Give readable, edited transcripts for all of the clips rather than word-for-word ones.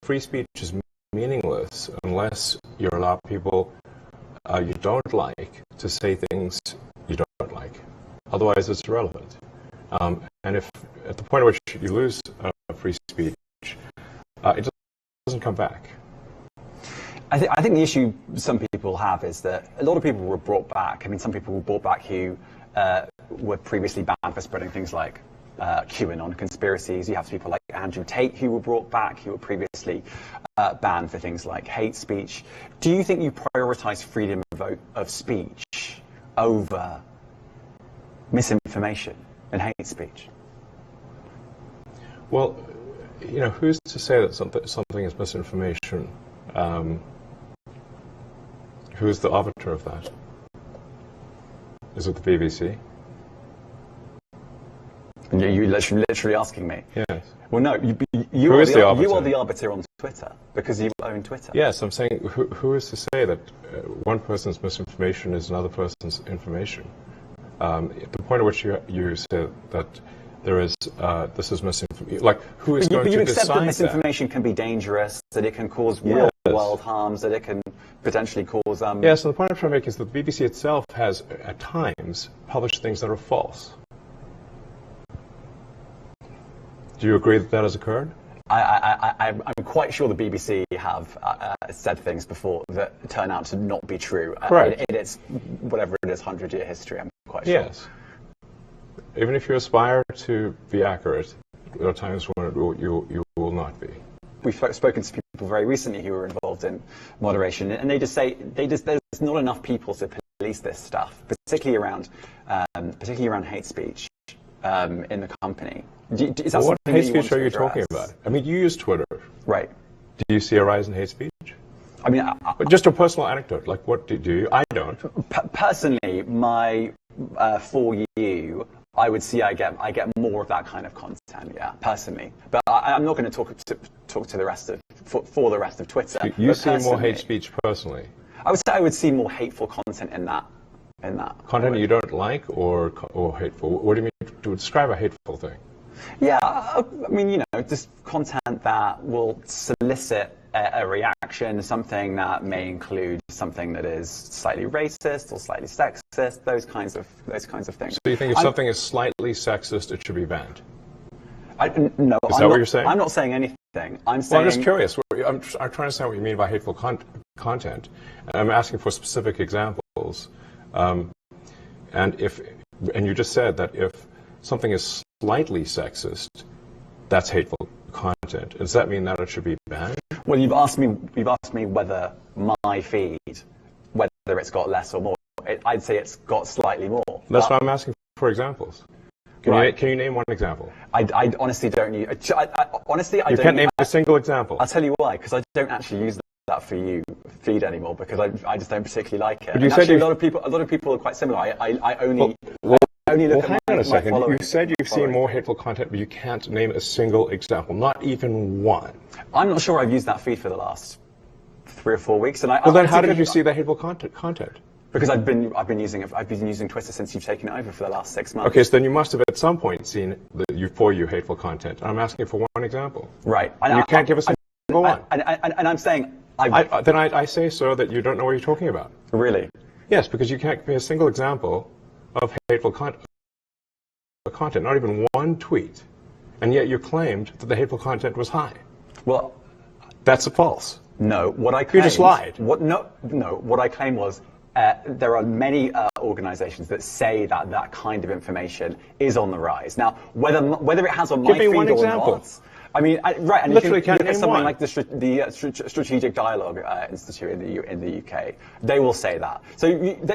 free speech is meaningless unless you allow people you don't like to say things you don't like. Otherwise, it's irrelevant. And if at the point at which you lose free speech, it doesn't come back. I think the issue some people have is that a lot of people were brought back. I mean, some people were brought back who were previously banned for spreading things like QAnon conspiracies. You have people like Andrew Tate who were brought back, who were previously banned for things like hate speech. Do you think you prioritize freedom of speech over misinformation and hate speech? Well, you know, who's to say that something is misinformation? Who's the arbiter of that? Is it the BBC? You're literally asking me? Yes. Well, no, you are the arbiter on Twitter, because you own Twitter. Yes, I'm saying who is to say that one person's misinformation is another person's information? At the point at which you say that there is, this is misinformation, like, who is going to decide that? But you accept that misinformation can be dangerous, that it can cause world harms, that it can potentially cause... Yes, and the point I'm trying to make is that the BBC itself has, at times, published things that are false. Do you agree that that has occurred? I'm quite sure the BBC have said things before that turn out to not be true. Right. In its, whatever it is, 100-year history, I'm quite sure. Yes. Even if you aspire to be accurate, there are times when you will not be. We've spoken to people very recently who were involved in moderation, and they just say there's not enough people to police this stuff, particularly around hate speech in the company. What hate speech are you talking about? I mean, you use Twitter. Right. Do you see a rise in hate speech? I mean, just a personal anecdote. Like, what do you? I don't. Personally, for you, I would see I get more of that kind of content. Yeah, personally, but I'm not going to talk to the rest of for the rest of Twitter. So you see more hate speech personally? I would say I would see more hateful content in that. Content you don't like or hateful? What do you mean to describe a hateful thing? Yeah, I mean, you know, just content that will solicit a reaction, something that may include something that is slightly racist or slightly sexist, those kinds of things. So you think if something is slightly sexist, it should be banned? No. Is that what you're saying? I'm not saying anything. I'm just curious. I'm trying to understand what you mean by hateful content. I'm asking for specific examples. And you just said that if something is slightly sexist, that's hateful content. Does that mean that it should be banned? Well, you've asked me whether my feed, whether it's got less or more. I'd say it's got slightly more. That's why I'm asking for examples. Can you name one example? I honestly don't use. Honestly, I don't. You can't name a single example. I'll tell you why. Because I don't actually use that for you feed anymore, because I just don't particularly like it. But you said a lot of people are quite similar. I only look at hang on a second. following. You said you've seen more hateful content, but you can't name a single example, not even one. I'm not sure I've used that feed for the last 3 or 4 weeks, and then how did you see the hateful content? Because I've been using Twitter since you've taken it over for the last 6 months. Okay, so then you must have at some point seen for you hateful content. I'm asking for one example. Right. And you can't give us a single one. And I'm saying then I say so that you don't know what you're talking about. Really? Yes, because you can't give me a single example of hateful content, not even one tweet, and yet you claimed that the hateful content was high. Well, that's false. No, what I claimed... You just lied. What I claimed was there are many organizations that say that kind of information is on the rise. Now, whether it has on my feed or not... Give me one example. I mean, right, and literally if you look at something one. Like the Strategic Dialogue Institute in the UK, they will say that. So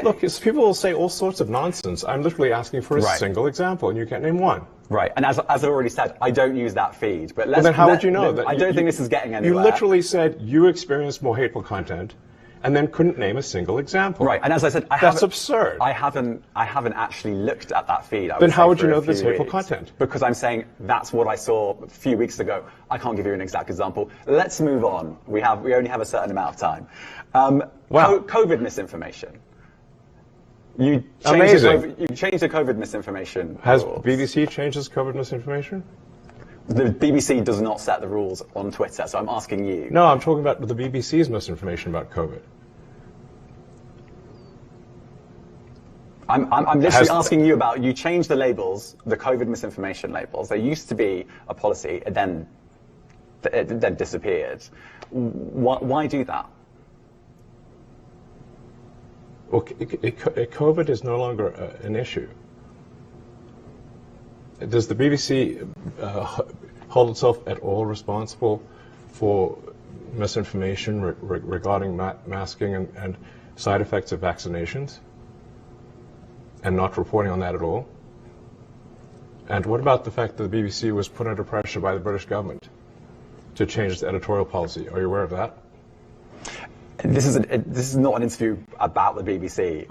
look, people will say all sorts of nonsense. I'm literally asking for a single example, and you can't name one. Right, and as I already said, I don't use that feed. But then how would you know that? I don't think this is getting anywhere. You literally said you experienced more hateful content, and then couldn't name a single example. Right, and as I said, that's absurd. I haven't actually looked at that feed. Then how would you know there's hateful content? Because I'm saying that's what I saw a few weeks ago. I can't give you an exact example. Let's move on. We only have a certain amount of time. COVID misinformation. You changed the COVID misinformation. Has BBC changed its COVID misinformation? The BBC does not set the rules on Twitter, so I'm asking you. No, I'm talking about the BBC's misinformation about COVID. I'm literally asking you about, you changed the labels, the COVID misinformation labels. There used to be a policy, it then disappeared. Why do that? Well, COVID is no longer an issue. Does the BBC hold itself at all responsible for misinformation regarding masking and side effects of vaccinations, and not reporting on that at all? And what about the fact that the BBC was put under pressure by the British government to change its editorial policy? Are you aware of that? This is not an interview about the BBC.